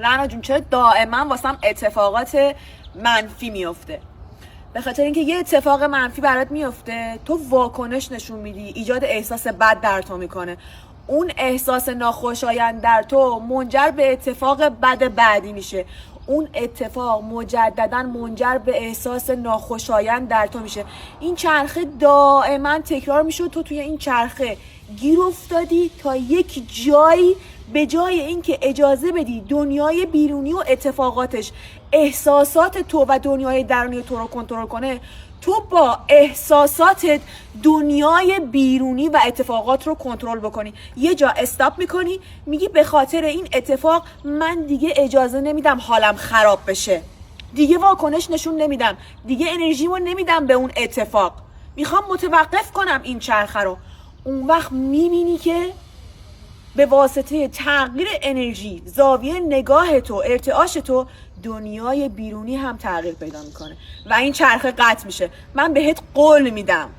رنا جون چرا دائما واسم اتفاقات منفی میفته؟ به خاطر اینکه یه اتفاق منفی برات میفته، تو واکنش نشون میدی، ایجاد احساس بد در تو میکنه. اون احساس ناخوشایند در تو منجر به اتفاق بد بعدی میشه. اون اتفاق مجددا منجر به احساس ناخوشایند در تو میشه. این چرخه دائما تکرار میشه. تو توی این چرخه گیر افتادی تا یک جایی، به جای اینکه اجازه بدی دنیای بیرونی و اتفاقاتش احساسات تو و دنیای درونی تو رو کنترل کنه، تو با احساساتت دنیای بیرونی و اتفاقات رو کنترل بکنی. یه جا استاپ میکنی، میگی به خاطر این اتفاق من دیگه اجازه نمیدم حالم خراب بشه، دیگه واکنش نشون نمیدم، دیگه انرژیمو نمیدم به اون اتفاق، میخوام متوقف کنم این چرخه رو. اون وقت میبینی که به واسطه تغییر انرژی، زاویه نگاه تو، ارتعاش تو، دنیای بیرونی هم تغییر پیدا میکنه و این چرخه قطع میشه. من بهت قول میدم